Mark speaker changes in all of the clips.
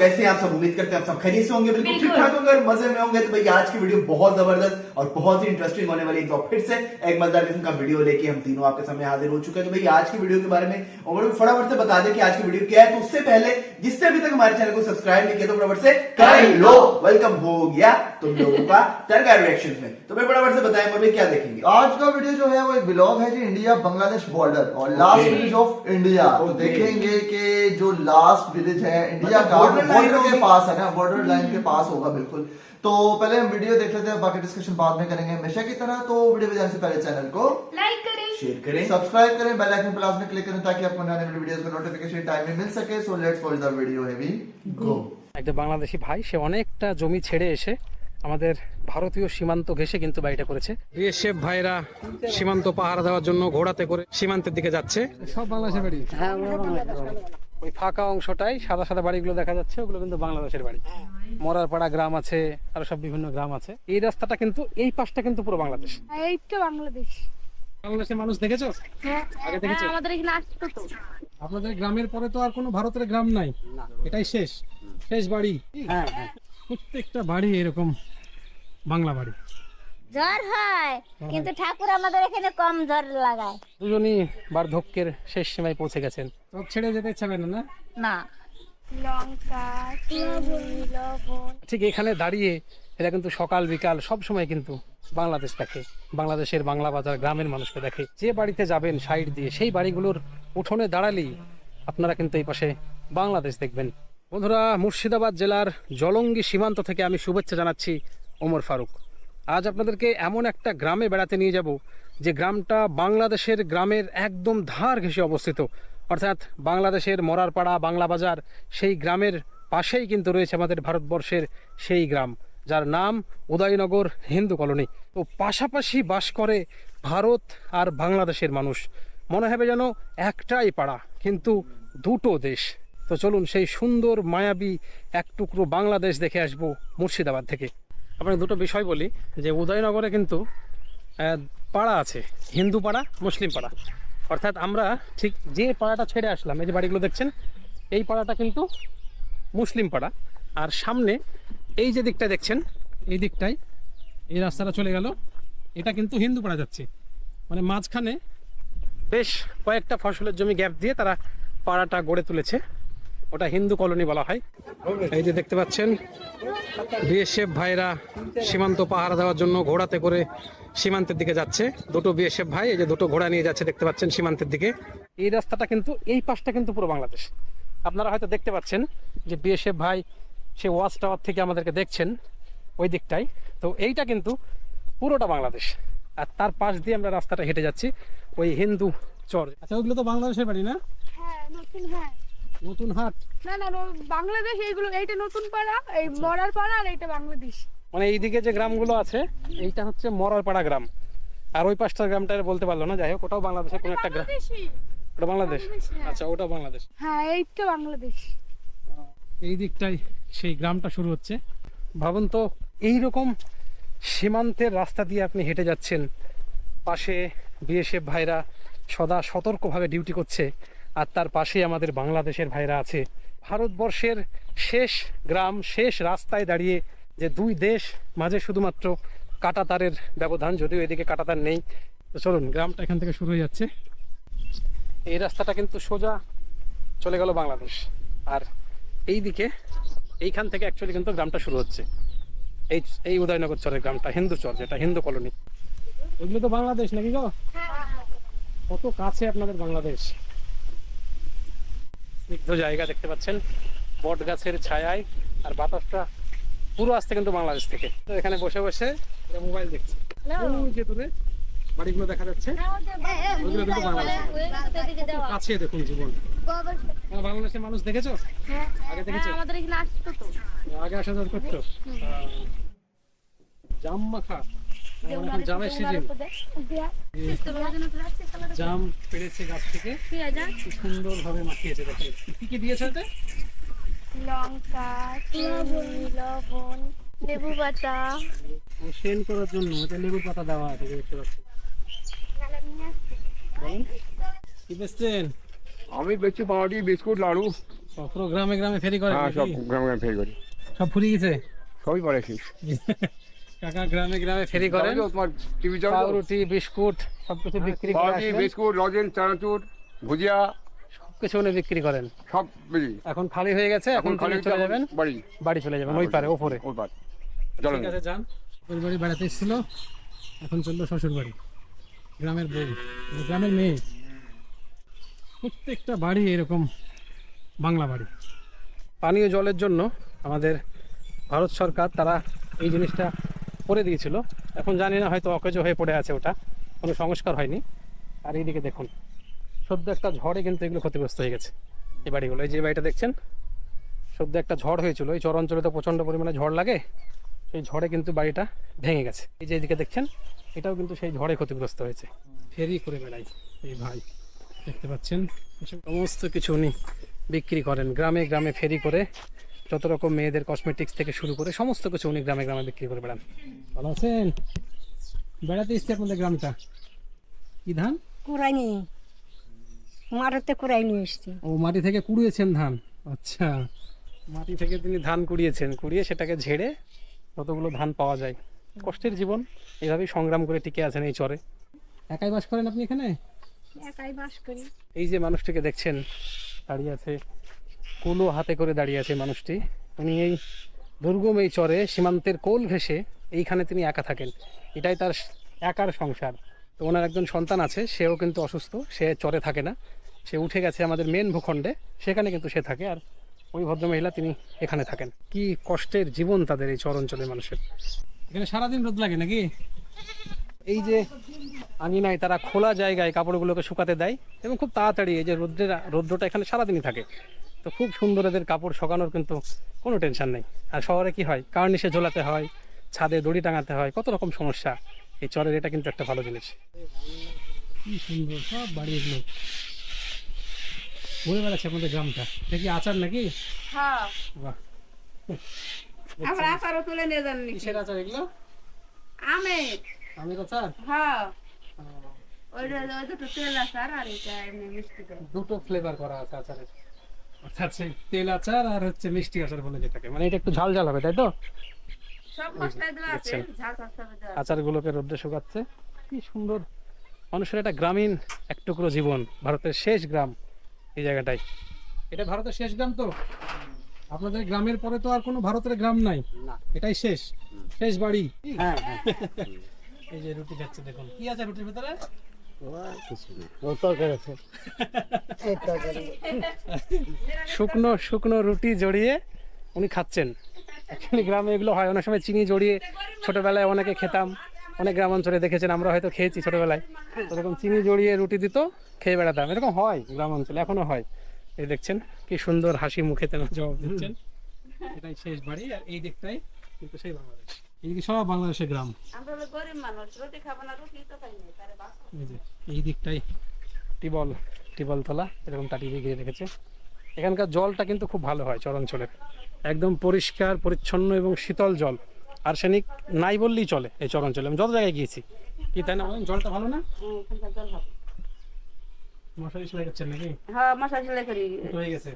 Speaker 1: कैसे हैं आप सब? उम्मीद करते हैं आप सब खैरियत से होंगे, बिल्कुल ठीक ठाक होंगे और मजे में होंगे। तो भाई आज की वीडियो बहुत जबरदस्त और बहुत ही इंटरेस्टिंग होने वाली है। तो फिर से एक मजेदार किस्म का वीडियो लेके हम तीनों आपके सामने हाजिर हो चुके हैं। तो भाई आज की वीडियो के बारे में उमर फटाफट से बता दे कि आज की वीडियो क्या है। तो उससे पहले जिसने अभी तक हमारे चैनल को सब्सक्राइब नहीं किया तो फटाफट से कर लो। वेलकम हो गया तुम लोगों का तड़का रिएक्शन में। तो भाई फटाफट से बताएं भाई क्या देखेंगे
Speaker 2: आज का वीडियो जो है वो एक व्लॉग है जी, इंडिया बांग्लादेश बॉर्डर और लास्ट विलेज ऑफ इंडिया। तो देखेंगे कि जो लास्ट विलेज है इंडिया का बॉर्डर के पास है ना, बॉर्डर लाइन के पास होगा बिल्कुल। तो पहले हम वीडियो देख लेते हैं, बाकी डिस्कशन बाद में करेंगे हमेशा की तरह। तो वीडियो में जाने से पहले चैनल को
Speaker 3: लाइक करें,
Speaker 1: शेयर करें,
Speaker 2: सब्सक्राइब करें, बेल आइकन प्लस में क्लिक करें ताकि आपको नए नए वीडियोस का नोटिफिकेशन टाइम में मिल सके। So let's watch the video. हैवी गो।
Speaker 4: একটা বাংলাদেশি ভাই, সে অনেকটা জমি ছেড়ে এসে আমাদের ভারতীয় সীমান্ত ঘেঁষে কিন্তু বাড়িটা করেছে। বিএসএফ ভাইরা সীমান্ত পাহারা দেওয়ার জন্য ঘোড়াতে করে সীমান্তের দিকে যাচ্ছে। সব বাংলাদেশের বাড়ি, হ্যাঁ ওই ফাঁকা অংশটাই সাদা সাদা বাড়িগুলো দেখা যাচ্ছে, ওগুলো কিন্তু বাংলাদেশের বাড়ি। মরারপাড়া গ্রাম আছে, আরো সব বিভিন্ন গ্রাম আছে। এই রাস্তাটা কিন্তু এই পাশটা কিন্তু পুরো বাংলাদেশ।
Speaker 3: এই তো বাংলাদেশ।
Speaker 4: বাংলাদেশের মানুষ দেখেছো?
Speaker 3: হ্যাঁ,
Speaker 4: আগে দেখেছো?
Speaker 3: আমাদের এখানে আসতো তো।
Speaker 4: আপনাদের গ্রামের পরে তো আর কোনো ভারতের গ্রাম নাই, এটাই শেষ শেষ বাড়ি। হ্যাঁ হ্যাঁ, প্রত্যেকটা বাড়ি এরকম বাংলা বাড়ি।
Speaker 5: জ্বর হয় কিন্তু ঠাকুর আমাদের এখানে কম জ্বর লাগায়।
Speaker 4: দুজনই বার্ধক্যের শেষ সীমায় পৌঁছে গেছেন। সব ছেড়ে যেতে ইচ্ছা করে না?
Speaker 5: না,
Speaker 3: লঙ্কা, লবণ।
Speaker 4: ঠিক এখানে দাঁড়িয়ে এরা কিন্তু সকাল বিকাল সব সময় কিন্তু বাংলাদেশ দেখে, বাংলাদেশের বাংলা বাজার গ্রামের মানুষকে দেখে। যে বাড়িতে যাবেন সাইড দিয়ে সেই বাড়িগুলোর উঠোনে দাঁড়ালেই আপনারা কিন্তু এই পাশে বাংলাদেশ দেখবেন। বন্ধুরা, মুর্শিদাবাদ জেলার জলঙ্গি সীমান্ত থেকে আমি শুভেচ্ছা জানাচ্ছি ওমর ফারুক। আজ আপনাদেরকে এমন একটা গ্রামে বেড়াতে নিয়ে যাব যে গ্রামটা বাংলাদেশের গ্রামের একদম ধার ঘেঁষে অবস্থিত, অর্থাৎ বাংলাদেশের মরারপাড়া বাংলা বাজার সেই গ্রামের পাশেই কিন্তু রয়েছে আমাদের ভারতবর্ষের সেই গ্রাম যার নাম উদয়নগর হিন্দু কলোনি। তো পাশাপাশি বাস করে ভারত আর বাংলাদেশের মানুষ, মনে হবে যেন একটাই পাড়া কিন্তু দুটো দেশ। তো চলুন সেই সুন্দর মায়াবী এক টুকরো বাংলাদেশ দেখে আসবো মুর্শিদাবাদ থেকে। আপনাকে দুটো বিষয় বলি যে উদয়নগরে কিন্তু পাড়া আছে, হিন্দু পাড়া মুসলিম পাড়া। অর্থাৎ আমরা ঠিক যে পাড়াটা ছেড়ে আসলাম, এই যে বাড়িগুলো দেখছেন, এই পাড়াটা কিন্তু মুসলিম পাড়া। আর সামনে এই যে দিকটা দেখছেন, এই দিকটাই এই রাস্তাটা চলে গেল, এটা কিন্তু হিন্দু পাড়া যাচ্ছে। মানে মাঝখানে বেশ কয়েকটা ফসলের জমি গ্যাপ দিয়ে তারা পাড়াটা গড়ে তুলেছে, ওটা হিন্দু কলোনি বলা হয়। এই যে দেখতে পাচ্ছেন বিএসএফ ভাইরা সীমান্ত পাহারা দেওয়ার জন্য ঘোড়াতে করে সীমান্তের দিকে যাচ্ছে। দুটো বিএসএফ ভাই এই যে দুটো ঘোড়া নিয়ে যাচ্ছে, দেখতে পাচ্ছেন সীমান্তের দিকে। এই রাস্তাটা কিন্তু এই পাশটা কিন্তু পুরো বাংলাদেশ। আপনারা হয়তো দেখতে পাচ্ছেন যে বিএসএফ ভাই সে ওয়াচ টাওয়ার থেকে আমাদেরকে দেখছেন ওই দিকটাই। তো এইটা কিন্তু পুরোটা বাংলাদেশ। আর তার পাশ দিয়ে আমরা রাস্তাটা হেঁটে যাচ্ছি ওই হিন্দু চর। আচ্ছা, ওইগুলো তো বাংলাদেশের বাড়ি না?
Speaker 3: হ্যাঁ, নতুন। হ্যাঁ,
Speaker 4: নতুন হাট
Speaker 3: না না, বাংলাদেশ। এইগুলো, এইটা নতুন পাড়া, এই মরার পাড়া, আর এইটা বাংলাদেশ।
Speaker 4: মানে এইদিকে যে গ্রামগুলো আছে এইটা হচ্ছে মরারপাড়া গ্রাম, আর ওই পাঁচটা গ্রামটা বলতে পারলো না। যাই হোক, ওটাও বাংলাদেশের কোনো একটা গ্রাম। ওটা বাংলাদেশ? আচ্ছা, ওটা বাংলাদেশ।
Speaker 3: হ্যাঁ, এইটা বাংলাদেশ।
Speaker 4: এই দিকটাই সেই গ্রামটা শুরু হচ্ছে। ভাবুন তো, এইরকম সীমান্তের রাস্তা দিয়ে আপনি হেঁটে যাচ্ছেন, পাশে বিএসএফ ভাইরা সদা সতর্কভাবে ডিউটি করছে, আর তার পাশে আমাদের বাংলাদেশের ভাইরা আছে। ভারতবর্ষের শেষ গ্রাম, শেষ রাস্তায় দাঁড়িয়ে যে দুই দেশ, মাঝে শুধুমাত্র কাঁটাতারের ব্যবধান, যদিও এদিকে কাঁটাতার নেই। তো চলুন, গ্রামটা এখান থেকে শুরু হয়ে যাচ্ছে। এই রাস্তাটা কিন্তু সোজা চলে গেল বাংলাদেশ, আর এই দিকে এইখান থেকে অ্যাকচুয়ালি কিন্তু গ্রামটা শুরু হচ্ছে। এই উদয়নগর চরের গ্রামটা হিন্দু চর, যেটা হিন্দু কলোনি। এগুলো তো বাংলাদেশ নাকি গো? কত কাছে আপনাদের বাংলাদেশ। স্নিগ্ধ জায়গা দেখতে পাচ্ছেন, বট গাছের ছায়ায়, আর বাতাসটা পুরো আসছে কিন্তু বাংলাদেশ থেকে। তো এখানে বসে বসে মোবাইল দেখছি। যে দূরে বাড়িগুলো দেখা যাচ্ছে, ওইগুলো কিন্তু বাংলাদেশ। কাছে দেখুন জীবন। বাংলাদেশের মানুষ দেখেছো?
Speaker 3: হ্যাঁ,
Speaker 4: আগে দেখেছো?
Speaker 3: আমাদের এখানে আসতো তো।
Speaker 4: আগে আসা যাওয়া করতো। জাম মাখা, এখন জামের সিজন। জাম পেড়েছে গাছ থেকে, সুন্দর ভাবে মাখিয়েছে। দেখে কি কি দিয়েছে এতে?
Speaker 3: লঙ্কা, লবণ, লেবু পাতা।
Speaker 4: সেন করার জন্য এটা লেবুর পাতা দেওয়া আছে, দেখতে পাচ্ছেন। কি বেচছেন?
Speaker 6: আমি বেচছি পাউরুটি, বিস্কুট, লাড়ু।
Speaker 4: পুরো গ্রামে গ্রামে ফেরি করে
Speaker 6: হ্যাঁ সব গ্রামে গ্রামে ফেরি করি,
Speaker 4: সব ফুরিয়ে গেছে
Speaker 6: সবই পরে শেষ।
Speaker 4: কাকা গ্রামে গ্রামে ফেরি করেন,
Speaker 6: তোমার টিভি
Speaker 4: পাউরুটি বিস্কুট সবকিছু বিক্রি করে আসেন,
Speaker 6: বিস্কুট, লজেন, চানাচুর, ভুজিয়া
Speaker 4: সবকিছু উনি বিক্রি করেন।
Speaker 6: সব বেরি।
Speaker 4: এখন খালি হয়ে গেছে, এখন
Speaker 6: খালি
Speaker 4: চলে যাবেন
Speaker 6: বাড়ি,
Speaker 4: বাড়ি চলে যাবেন ওই পারে ওপরে।
Speaker 6: ওই পার চলো।
Speaker 4: ঠিক আছে যান। শ্বশুর বাড়ি বেড়াতে এসেছিল, এখন চললো শ্বশুর বাড়ি। গ্রামের বউ, গ্রামের মেয়ে, প্রত্যেকটা বাড়ি এরকম বাংলা বাড়ি। পানীয় জলের জন্য আমাদের ভারত সরকার তারা এই জিনিসটা করে দিয়েছিল, এখন জানি না হয়তো অকেজো হয়ে পড়ে আছে, ওটা কোনো সংস্কার হয়নি। আর এইদিকে দেখুন, সদ্য একটা ঝড়ে কিন্তু এগুলো ক্ষতিগ্রস্ত হয়ে গেছে এই বাড়িগুলো। এই যে বাড়িটা দেখছেন, সদ্য একটা ঝড় হয়েছিল, এই চর অঞ্চলে তো প্রচণ্ড পরিমাণে ঝড় লাগে, সেই ঝড়ে কিন্তু বাড়িটা ভেঙে গেছে। এই যে এদিকে দেখছেন, এটাও কিন্তু সেই ঝড়ে ক্ষতিগ্রস্ত হয়েছে। ফেরি করে বেড়াই এই ভাই, দেখতে পাচ্ছেন এসব সমস্ত কিছু উনি বিক্রি করেন গ্রামে গ্রামে ফেরি করে। যত রকম মেয়েদের কসমেটিক্স থেকে শুরু করে সমস্ত কিছু উনি গ্রামে গ্রামে বিক্রি করে বেড়ান। ভালো আছেন? বেড়াতে এসছে আপনাদের গ্রামটা, কি ধান
Speaker 7: কুড়াইনি, মাঠেতে কুড়াই নিয়ে এসছি।
Speaker 4: ও মাটি থেকে কুড়িয়েছেন ধান, আচ্ছা মাটি থেকে তিনি ধান কুড়িয়েছেন, কুড়িয়ে সেটাকে ঝেড়ে কতগুলো ধান পাওয়া যায়। কষ্টের জীবন, এইভাবেই সংগ্রাম করে টিকে আছেন এই চরে। একাই বাস করেন আপনি এখানে?
Speaker 3: একাই বাস করি।
Speaker 4: এই যে মানুষটিকে দেখছেন দাঁড়িয়ে আছে, কুলো হাতে করে দাঁড়িয়ে আছে মানুষটি, উনি এই দুর্গম এই চরে সীমান্তের কোল ঘেঁষে এইখানে তিনি একা থাকেন, এটাই তার একার সংসার। তো ওনার একজন সন্তান আছে, সেও কিন্তু অসুস্থ, সে চরে থাকে না, সে উঠে গেছে আমাদের মেন ভূখণ্ডে, সেখানে কিন্তু সে থাকে। আর ওই ভদ্রমহিলা তিনি এখানে থাকেন। কি কষ্টের জীবন তাদের এই চর অঞ্চলের মানুষের। এখানে সারাদিন রোদ লাগে নাকি? এই যে আঙিনায় তারা খোলা জায়গায় কাপড়গুলোকে শুকাতে দেয় এবং খুব তাড়াতাড়ি, এই যে রৌদ্রটা এখানে সারাদিনই থাকে, তো খুব সুন্দর এদের কাপড় শুকানোর কিন্তু কোনো টেনশন নেই। আর শহরে কি হয়, কার্নিশে ঝোলাতে হয়, ছাদে দড়ি টাঙাতে হয়, কত রকম সমস্যা। এই চরের এটা কিন্তু একটা ভালো জিনিস। কি সুন্দর সব বাড়ি এগুলো, ঘুরে বেড়াচ্ছে আপনাদের গ্রামটা। দেখি আচার নাকি?
Speaker 3: হ্যাঁ,
Speaker 4: বাহ,
Speaker 3: আমরা আচারও তুলে নিয়ে যান।
Speaker 4: কিসের আচার এগুলো?
Speaker 3: আমের।
Speaker 4: আমের আচার?
Speaker 3: হ্যাঁ, ওই দুটো তেল আচার আর এটা এমনি মিষ্টি দেয়।
Speaker 4: দুটো ফ্লেভার করা আছে আচারের, অর্থাৎ সেই তেল আচার আর হচ্ছে মিষ্টি আচার বলে যেটাকে, মানে এটা একটু ঝাল ঝাল হবে তাই তো?
Speaker 3: সব মশলা দেওয়া আছে, ঝাল মশলা দেওয়া আছে।
Speaker 4: আচারগুলোকে রোদ্রে শুকাচ্ছে, কি সুন্দর। মানুষের একটা গ্রামীণ এক টুকরো জীবন, ভারতের শেষ গ্রাম এই জায়গাটাই। এটা ভারতের শেষ গ্রাম তো? আপনাদের গ্রামের পরে তো আর কোনো ভারতের গ্রাম নাই, এটাই শেষ, শেষ বাড়ি। হ্যাঁ, এই যে রুটি খাচ্ছে দেখুন, কি আছে রুটির ভিতরে? শুকনো শুকনো রুটি জড়িয়ে উনি খাচ্ছেন। অ্যাকচুয়ালি গ্রামে এগুলো হয়, অনেক সময় চিনি জড়িয়ে ছোটবেলায় অনেকে খেতাম, অনেক গ্রাম অঞ্চলে দেখেছেন, আমরা হয়তো খেয়েছি ছোটবেলায়, এরকম চিনি জড়িয়ে রুটি দিত, খেয়ে বেড়াতাম, এরকম হয় গ্রাম অঞ্চলে, এখনো হয়। এই দেখছেন কি সুন্দর হাসি মুখে তেনা জবাব দিচ্ছেন। এটাই শেষ বাড়ি, আর এই দিকটাই কিন্তু সেই বাংলাদেশ, এইদিকে সব বাংলাদেশের গ্রাম।
Speaker 3: আমরা হলো গরিব মানুষ, রুটি খাবো না, রুটি তো খাই না, তারে বাস।
Speaker 4: এই যে এই দিকটাই টিবল তলা, এরকম টাটি দিয়ে ঘিরে রেখেছে। এখানকার জলটা কিন্তু খুব ভালো হয় চর অঞ্চলের, একদম পরিষ্কার পরিচ্ছন্ন এবং শীতল জল, আর্সেনিক নাই বললেই চলে এই চর অঞ্চলে। আমি যত জায়গায় গিয়েছি, কি তাই না বলেন? জলটা ভালো না?
Speaker 3: এখানকার জল ভালো।
Speaker 4: মশারি সেলাই করছেন নাকি?
Speaker 3: হ্যাঁ, মশলা সেলাই করি।
Speaker 4: হয়ে গেছে।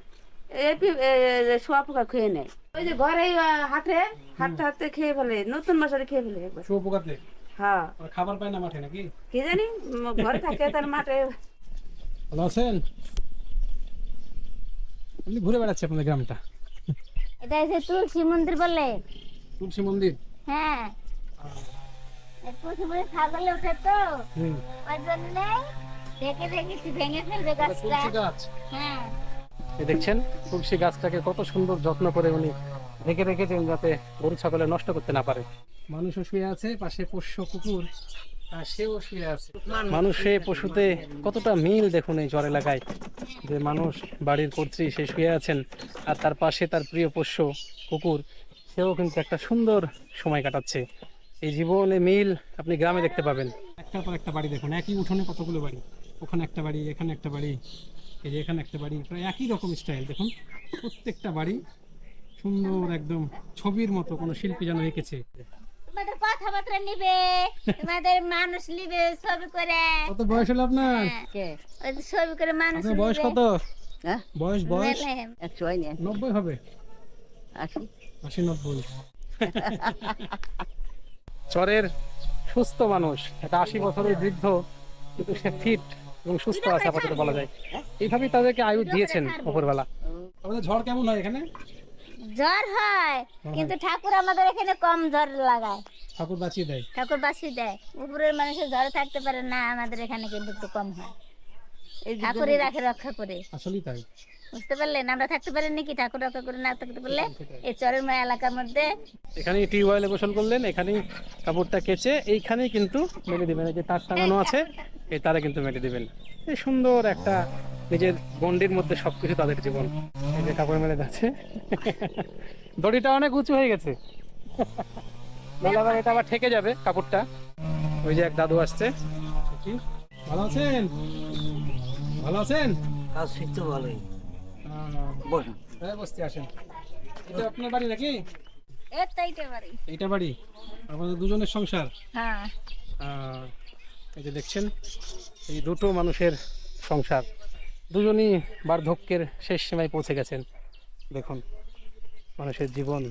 Speaker 3: শোয়া পোকা খেয়ে নেয়, ওই যে ঘরে হাঁটতে হাঁটতে খেয়ে ফেলে, নতুন মশারি খেয়ে ফেলে একবার।
Speaker 4: শুয়োপোকাতে?
Speaker 3: হ্যাঁ,
Speaker 4: আর খাবার পায় না মাঠে নাকি?
Speaker 3: কি জানি, ঘরে থাকে তার মাঠে।
Speaker 4: ভালো আছেন? আপনি ঘুরে বেড়াচ্ছে আপনাদের গ্রামটা।
Speaker 5: এটা হচ্ছে তুলসী মন্দির বলে।
Speaker 4: তুলসী মন্দির?
Speaker 5: হ্যাঁ, এই তুলসী মন্দির ছাগলে উঠে তো,
Speaker 4: হুম,
Speaker 5: ওই জন্য দেখে দেখেছি ভেঙে ফেলবে গাছটা।
Speaker 4: তুলসী গাছ।
Speaker 5: হ্যাঁ,
Speaker 4: এই দেখছেন তুলসী গাছটাকে কত সুন্দর যত্ন করে উনি ঢেকে রেখেছেন, যাতে গরু ছাগলে নষ্ট করতে না পারে। মানুষও শুয়ে আছে, পাশে পোষ্য কুকুর আর সেও শুয়ে আছে। মানুষে পশুতে কতটা মিল দেখুন এই চর এলাকায়, যে মানুষ বাড়ির কর্ত্রী সে শুয়ে আছেন, আর তার পাশে তার প্রিয় পোষ্য কুকুর, সেও কিন্তু একটা সুন্দর সময় কাটাচ্ছে। এই জীবনে মিল আপনি গ্রামে দেখতে পাবেন। একটার পর একটা বাড়ি দেখুন, একই উঠোনে কতগুলো বাড়ি, ওখানে একটা বাড়ি, এখানে একটা বাড়ি, এই যে এখানে একটা বাড়ি, প্রায় একই রকম স্টাইল দেখুন, প্রত্যেকটা বাড়ি সুন্দর একদম ছবির মতো, কোনো শিল্পী যেন এঁকেছে।
Speaker 5: তোমাদের কথাবার্তা নিবে, তোমাদের মানুষ নিবে ছবি করে।
Speaker 4: কত বয়স হলো আপনার?
Speaker 5: ওই যে ছবি করে মানুষ
Speaker 4: আপনার বয়স
Speaker 5: নিবে।
Speaker 4: কত?
Speaker 3: হ্যাঁ
Speaker 4: বয়স বয়স
Speaker 5: মেলে
Speaker 3: 100 হয়নি
Speaker 4: 90 হবে,
Speaker 3: 80
Speaker 4: 80-90। চরের সুস্থ মানুষ, একটা 80 বছরের বৃদ্ধ, কিন্তু সে ফিট এবং সুস্থ আছে আপাতত বলা যায়। এইভাবেই তাদেরকে আয়ু দিয়েছেন উপরবেলা। আমাদের ঝড় কেমন হয় এখানে?
Speaker 5: জ্বর হয়, কিন্তু ঠাকুর আমাদের এখানে কম জ্বর লাগায়।
Speaker 4: ঠাকুর বাঁচিয়ে দেয়।
Speaker 5: ঠাকুর বাঁচিয়ে দেয়। উপরের মানুষের জ্বরে থাকতে পারে না, আমাদের এখানে কিন্তু একটু কম হয়। ঠাকুরই রাখে রক্ষা করে।
Speaker 4: আসলেই তাই।
Speaker 5: বুঝতে পারলেন? আমরা থাকতে পারি নাকি ঠাকুর রক্ষা করে না থাকতে পারলে? এই চরের এলাকার মধ্যে
Speaker 4: এখানে টিউবওয়েলে গোসল করলেন, এখানেই কাপড়টা কেচে এইখানেই কিন্তু মেলে দিবেন। এই যে তার টাঙানো আছে, এই তারে কিন্তু মেলে দিবেন। এই সুন্দর একটা নিজের গন্ডির মধ্যে সবকিছু তাদের জীবন। এই যে কাপড় মেলে যাচ্ছে, দড়িটা অনেক উঁচু হয়ে গেছে, এটা আবার ঠেকে যাবে কাপড়টা। ওই যে এক দাদু আসছে। কি ভালো আছেন? ভালো আছেন?
Speaker 8: কাজ শিখতে ভালোই
Speaker 4: বসুন, বসতে আসেন। এটা আপনার বাড়ি নাকি?
Speaker 5: এইটা বাড়ি।
Speaker 4: এইটা বাড়ি, আমাদের দুজনের সংসার।
Speaker 5: হ্যাঁ,
Speaker 4: এই যে দেখছেন, এই দুটো মানুষের সংসার, দুজনই বার্ধক্যের শেষ সীমায় পৌঁছে গেছেন। দেখুন মানুষের জীবন।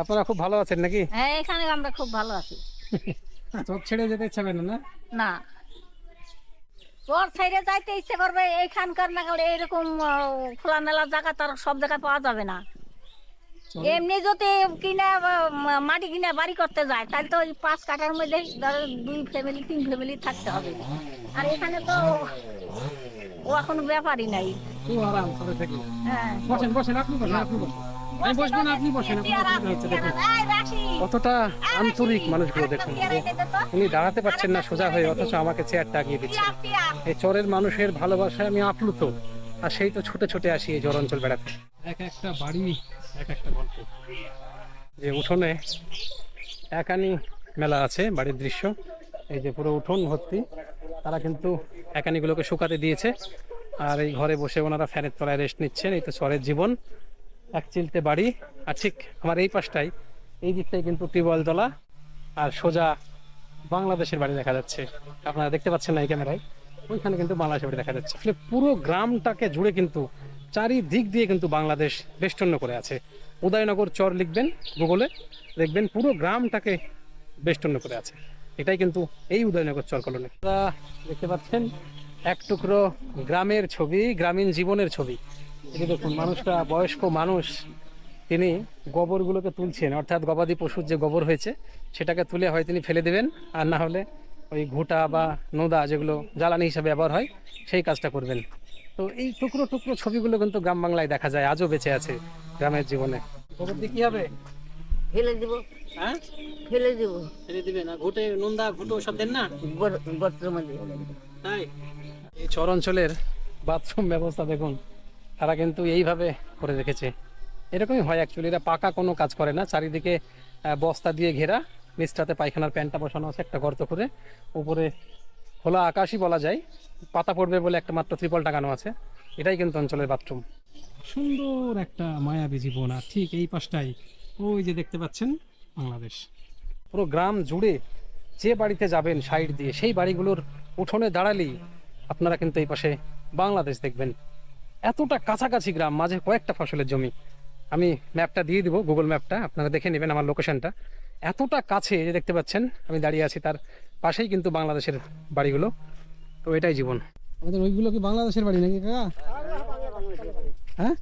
Speaker 4: আপনারা খুব ভালো আছেন নাকি?
Speaker 5: হ্যাঁ, এখানে আমরা খুব ভালো আছি।
Speaker 4: চোখ ছেড়ে যেতে ইচ্ছা করে না?
Speaker 5: না, চর ছেড়ে যাইতে ইচ্ছে করবে। এইখানকার না হলে এরকম খোলামেলা জায়গা তার সব জায়গায় পাওয়া যাবে না। এমনি যদি কিনা মাটি কিনা বাড়ি করতে যায়, তাহলে তো ওই 5 কাঠার মধ্যে ধরো 2 ফ্যামিলি 3 ফ্যামিলি থাকতে হবে। আর এখানে তো ও এখন ব্যাপারই নাই।
Speaker 4: খুব আরাম করে থাকি।
Speaker 5: হ্যাঁ,
Speaker 4: বসেন বসেন, আপনি বসেন, আপনি বসেন। আমি বসবো না, আপনি বসেন। দেখুন কতটা আন্তরিক মানুষগুলো, দেখুন উনি দাঁড়াতে পারছেন না সোজা হয়ে, অথচ আমাকে চেয়ারটা আগিয়ে দিচ্ছেন। এই চরের মানুষের ভালোবাসায় আমি আপ্লুত। আর সেই তো ছুটে ছুটে আসি এই ঝড় অঞ্চল বেড়াতে। এক একটা বাড়ি এক একটা গল্প। যে উঠোনে একানি মেলা আছে, বাড়ির দৃশ্য। এই যে পুরো উঠোন ভর্তি, তারা কিন্তু একানিগুলোকে শুকাতে দিয়েছে। আর এই ঘরে বসে ওনারা ফ্যানের তলায় রেস্ট নিচ্ছেন। এই তো চরের জীবন, এক চিলতে বাড়ি। আর ঠিক আমার এই পাশটাই, এই দিকটাই কিন্তু টিউবওয়েল তলা, আর সোজা বাংলাদেশের বাড়ি দেখা যাচ্ছে। আপনারা দেখতে পাচ্ছেন না এই ক্যামেরায়, ওইখানে কিন্তু বাংলাদেশের বাড়ি দেখা যাচ্ছে। আসলে পুরো গ্রামটাকে জুড়ে কিন্তু চারিদিক দিয়ে কিন্তু বাংলাদেশ বেষ্টন্য করে আছে। উদয়নগর চর লিখবেন গুগলে, দেখবেন পুরো গ্রামটাকে বেষ্টন্য করে আছে। এটাই কিন্তু এই উদয়নগর চর কলোনি। আপনারা দেখতে পাচ্ছেন এক টুকরো গ্রামের ছবি, গ্রামীণ জীবনের ছবি। এই দেখুন মানুষটা, বয়স্ক মানুষ, তিনি গোবরগুলোকে তুলছেন, অর্থাৎ গবাদি পশুর যে গোবর হয়েছে সেটাকে তুলে হয় তিনি ফেলে দেবেন, আর না হলে ওই ঘুঁটা বা নোদা যেগুলো জ্বালানি হিসাবে ব্যবহার হয় সেই কাজটা করবেন। তো এই টুকরো টুকরো ছবিগুলো কিন্তু গ্রাম বাংলায় দেখা যায়, আজও বেঁচে আছে গ্রামের জীবনে। গোবর দিয়ে কি হবে?
Speaker 3: ফেলে দিব।
Speaker 4: হ্যাঁ,
Speaker 3: ফেলে দিব।
Speaker 4: ফেলে দিবেন। না ঘুটে, নোন্দা ঘুটো সব দেন না?
Speaker 3: বর্তমান মধ্যে
Speaker 4: তাই এই চর অঞ্চলের বাথরুম ব্যবস্থা দেখুন, তারা কিন্তু এইভাবে করে রেখেছে। এরকমই হয় অ্যাকচুয়ালি, এরা পাকা কোনো কাজ করে না। চারিদিকে বস্তা দিয়ে ঘেরা, নিচটাতে পায়খানার প্যান্টটা বসানো আছে একটা গর্ত করে, উপরে খোলা আকাশই বলা যায়, পাতা পড়বে বলে একটা মাত্র ত্রিপল টাঙানো আছে। এটাই কিন্তু অঞ্চলের বাথরুম। সুন্দর একটা মায়াবী জীবন। আর ঠিক এই পাশটাই ওই যে দেখতে পাচ্ছেন বাংলাদেশ। পুরো গ্রাম জুড়ে যে বাড়িতে যাবেন সাইড দিয়ে, সেই বাড়িগুলোর উঠোনে দাঁড়ালেই আপনারা কিন্তু এই পাশে বাংলাদেশ দেখবেন। এতটা কাছাকাছি গ্রাম, মাঝে কয়েকটা ফসলের জমি। আমি ম্যাপটা দিয়ে দিব, গুগল ম্যাপটা, আপনারা দেখে নেবেন আমার লোকেশনটা। এতটা কাছে যে দেখতে পাচ্ছেন আমি দাঁড়িয়ে আছি, তার পাশেই কিন্তু বাংলাদেশের বাড়িগুলো। তো এটাই জীবন। আমাদের ওইগুলো কি বাংলাদেশের বাড়ি নাকি কাকা? হ্যাঁ,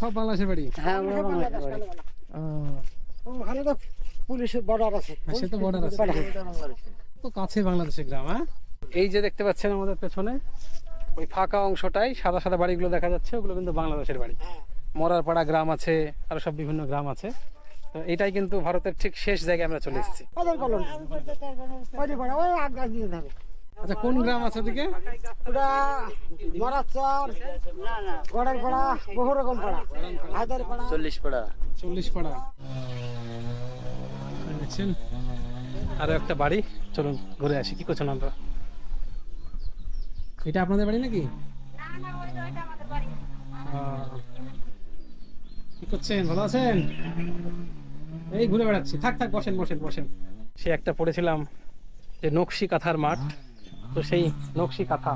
Speaker 4: সব বাংলাদেশের বাড়ি।
Speaker 3: হ্যাঁ,
Speaker 7: ওখানে তো পুলিশের বর্ডার আছে।
Speaker 4: সে তো বর্ডার আছে, তো কাছে বাংলাদেশের গ্রাম। হ্যাঁ, এই যে দেখতে পাচ্ছেন আমাদের পেছনে ওই ফাঁকা অংশটাই সাদা সাদা বাড়িগুলো দেখা যাচ্ছে, ওগুলো কিন্তু বাংলাদেশের বাড়ি। মরারপাড়া গ্রাম আছে, আরো সব বিভিন্ন গ্রাম আছে। তো এটাই কিন্তু ভারতের ঠিক শেষ জায়গায় আমরা চলে এসেছি।
Speaker 7: ওদের কলোনি ওই আগ্রা দিয়ে থাকে।
Speaker 4: আচ্ছা, কোন গ্রাম আছে ওদিকে?
Speaker 7: ওটা মরাচর, গড়ের পাড়া, বহু রকম পাড়া, হায়দার পাড়া,
Speaker 8: 40 পাড়া।
Speaker 4: 40 পাড়া দেখছেন। আরো একটা বাড়ি, চলুন ঘুরে আসি। কি করছেন আমরা? এটা আপনাদের বাড়ি নাকি? কি করছেন? ভালো আছেন? এই ঘুরে বেড়াচ্ছি। থাক থাক, বসেন বসেন বসেন। সে একটা পড়েছিলাম যে নকশি কাঁথার মাঠ, তো সেই নকশি কাঁথা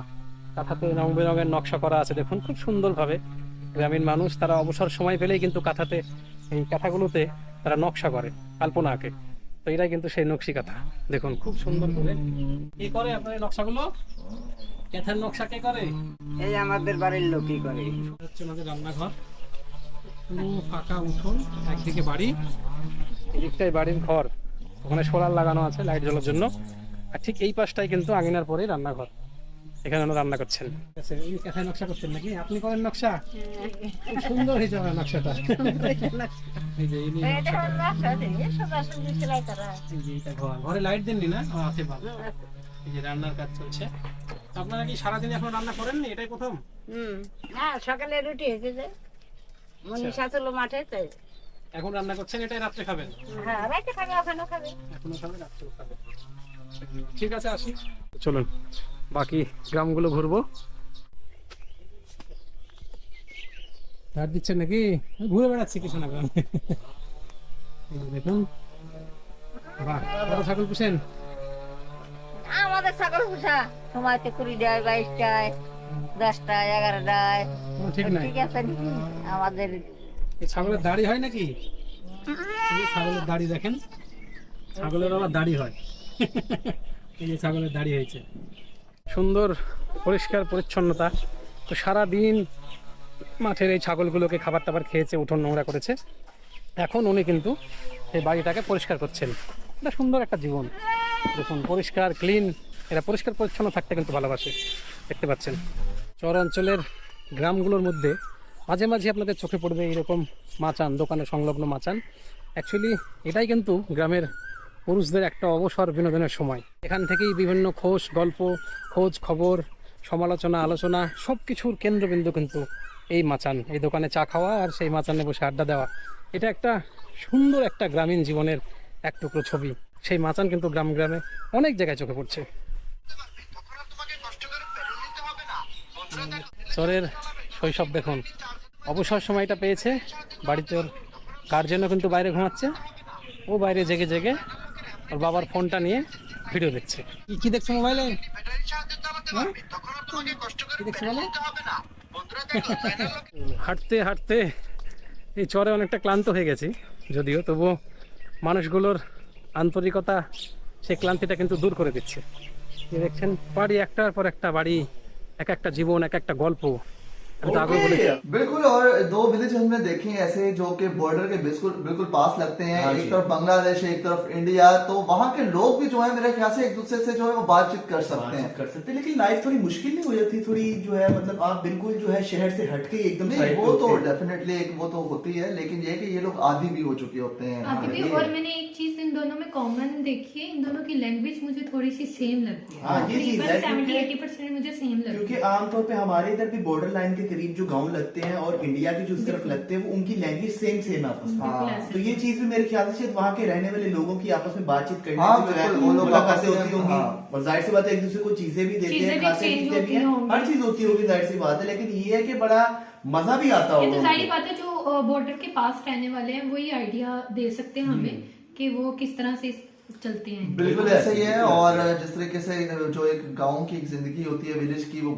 Speaker 4: কাঁথাতে রং বেরঙের নকশা করা আছে, দেখুন খুব সুন্দরভাবে। গ্রামীণ মানুষ তারা অবসর সময় পেলেই কিন্তু কাঁথাতে, এই কাঁথাগুলোতে তারা নকশা করে, আলপনা আঁকে। তো এটাই কিন্তু সেই নকশি কাঁথা, দেখুন খুব সুন্দর করে। কি করে আপনার এই নকশাগুলো? কাঁথার নকশা কে করে?
Speaker 7: এই আমাদের বাড়ির লোকই করে।
Speaker 4: হচ্ছে আমাদের রান্নাঘর, পুরো ফাঁকা উঠোন, একদিকে বাড়ি, এদিকটাই বাড়ির ঘর, ওখানে সোলার লাগানো আছে লাইট জ্বলার জন্য। আর ঠিক এই পাশটাই কিন্তু আঙিনার পরে রান্নাঘর, এখানে ওরা রান্না করছেন। আচ্ছা, এই কাঁথায় নকশা করছেন নাকি আপনি? করেন নকশা? খুব সুন্দর হয়েছে আমার নকশাটা। এই যে এই নিয়ে নকশাটা। এই যে এটা ঘর, ঘরে লাইট দেননি না? আছে ভালো। এই যে রান্নার কাজ চলছে। আপনারা কি সারাদিন এখন রান্না করেননি, এটাই প্রথম?
Speaker 3: হ্যাঁ, সকালে রুটি হয়েছে যে মনীষা ছিল মাঠে, তাই
Speaker 4: এখন রান্না করছেন, এটাই রাত্রে খাবেন?
Speaker 3: হ্যাঁ, রাতে খাবে, ওখানেও খাবে।
Speaker 4: এখনো খাবে, রাত্রেও খাবে। ঠিক আছে, আসি, চলুন বাকি গ্রামগুলো ঘুরবো। রাত দিচ্ছেন নাকি? ঘুরে বেড়াচ্ছি কিছু না গ্রামে। দেখুন, বাহ, কত ছাগল পুষেন?
Speaker 5: আমাদের ছাগল পোষা সময়তে 20টায় 22টায় 10টায় 11টায়,
Speaker 4: ঠিক নাই?
Speaker 5: ঠিক আছে নাকি? আমাদের
Speaker 4: এই ছাগলের দাড়ি হয় নাকি? এই ছাগলের দাড়ি দেখেন, ছাগলের আবার দাড়ি হয়। এই যে ছাগলের দাড়ি হয়েছে, সুন্দর পরিষ্কার পরিচ্ছন্নতা। তো সারাদিন মাঠের এই ছাগলগুলোকে খাবার টাবার খেয়েছে, উঠোন নোংরা করেছে। এখন উনি কিন্তু এই বাড়িটাকে পরিষ্কার করছেন। এটা সুন্দর একটা জীবন, দেখুন পরিষ্কার ক্লিন। এরা পরিষ্কার পরিচ্ছন্ন থাকতে কিন্তু ভালোবাসে, দেখতে পাচ্ছেন। চর অঞ্চলের গ্রামগুলোর মধ্যে মাঝে মাঝে আপনাদের চোখে পড়বে এইরকম মাচান, দোকানে সংলগ্ন মাচান। অ্যাকচুয়ালি এটাই কিন্তু গ্রামের পুরুষদের একটা অবসর বিনোদনের সময়। এখান থেকেই বিভিন্ন গল্প, খোঁজ খবর, সমালোচনা, আলোচনা সব কিছুর কেন্দ্রবিন্দু কিন্তু এই মাচান। এই দোকানে চা খাওয়া আর সেই মাচানে বসে আড্ডা দেওয়া, এটা একটা সুন্দর একটা গ্রামীণ জীবনের এক টুকরো ছবি। সেই মাচান কিন্তু গ্রামে অনেক জায়গায় চোখে পড়ছে। চরের শৈশব দেখুন, অবসর সময়টা পেয়েছে, বাড়িতে ওর গার্জেনও কিন্তু বাইরে ঘুমাচ্ছে, ও বাইরে জেগে জেগে ওর বাবার ফোনটা নিয়ে ভিডিও দেখছে। কি দেখছো মোবাইলে? কি দেখছো বলো? হাঁটতে হাঁটতে এই চরে অনেকটা ক্লান্ত হয়ে গেছি, যদিও তবুও মানুষগুলোর আন্তরিকতা সেই ক্লান্তিটা কিন্তু দূর করে দিচ্ছে। দেখছেন বাড়ি, একটার পর একটা বাড়ি, এক একটা জীবন, এক একটা গল্প।
Speaker 2: बिल्कुल। और 2 विलेज हमने देखे हैं ऐसे जो कि बॉर्डर के बिल्कुल बिल्कुल पास लगते हैं। एक तरफ बांग्लादेश है, एक तरफ इंडिया। तो वहाँ के लोग भी जो है मेरे ख्याल से एक दूसरे से जो है वो बातचीत कर सकते हैं।
Speaker 1: लेकिन लाइफ थोड़ी मुश्किल नहीं हो जाती थोड़ी, जो है मतलब आप बिल्कुल जो है शहर से हटके एकदम
Speaker 2: नहीं, वो तो डेफिनेटली एक वो तो होती है, लेकिन ये कि ये लोग आदी भी हो चुके होते हैं।
Speaker 8: और मैंने एक चीज इन दोनों में कॉमन देखी है, इन दोनों की लैंग्वेज मुझे थोड़ी सी सेम लगती है। 70-80% मुझे सेम लगती है,
Speaker 1: क्योंकि आमतौर पे हमारे इधर भी बॉर्डर लाइन के करीब जो गांव लगते हैं और इंडिया के जो उस तरफ लगते हैं, वो उनकी लैंग्वेज सेम है आपस में। तो ये चीज भी मेरे ख्याल से वहाँ के रहने वाले लोगों की आपस में बातचीत करने से मुलाकातें होती होंगी, और जाहिर सी बात है एक दूसरे को चीजें भी देते हैं, खाते पीते भी हैं, हर चीज होती होगी, जाहिर सी बात है। लेकिन ये है कि बड़ा मजा भी आता
Speaker 8: ये तो
Speaker 1: होगा।
Speaker 8: सारी बात है, जो बॉर्डर के पास रहने वाले हैं वही आइडिया दे सकते हैं हमें कि वो किस तरह से चलते हैं।
Speaker 2: बिल्कुल ऐसा ही है। और जिस तरीके से जो एक गांव की एक जिंदगी होती है, विलेज की, वो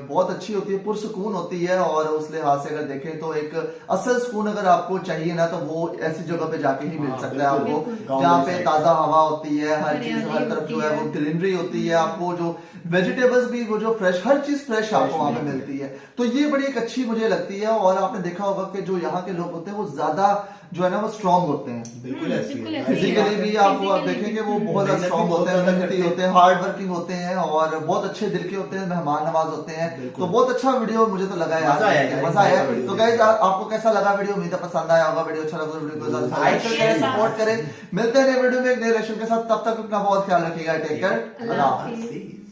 Speaker 2: बहुत अच्छी होती है, पुरसुकून होती है। और उस लिहाज से अगर देखें तो एक असल सुकून अगर आपको चाहिए ना, तो वो ऐसी जगह पे जाके ही मिल सकता है आपको, जहाँ पे ताजा हवा होती है, हर चीज, हर तरफ जो है वो ग्रीनरी होती है। आपको जो वेजिटेबल्स भी वो जो फ्रेश, हर चीज फ्रेश आपको वहाँ पे मिलती है। तो ये बड़ी एक अच्छी मुझे लगती है। और आपने देखा होगा कि जो यहाँ के लोग होते हैं वो ज्यादा जो है ना वो स्ट्रॉन्ग होते हैं,
Speaker 1: बिल्कुल ऐसी है।
Speaker 2: फिजिकली भी आप देखेंगे वो बहुत ज्यादा स्ट्रॉन्ग होते हैं, मेहनती होते हैं, हार्ड वर्किंग होते हैं, और बहुत अच्छे दिल के होते हैं, मेहमान नवाज होते हैं। तो बहुत अच्छा वीडियो मुझे तो लगा यार, मजा आया। तो गाइस आपको कैसा लगा वीडियो? उम्मीद है पसंद आया होगा। वीडियो अच्छा लगा वीडियो को लाइक करें, सपोर्ट करें। मिलते हैं नए वीडियो में एक नए रेशम के साथ, तब तक अपना बहुत ख्याल रखिएगा। टेक केयर, अल्लाह हाफिज़।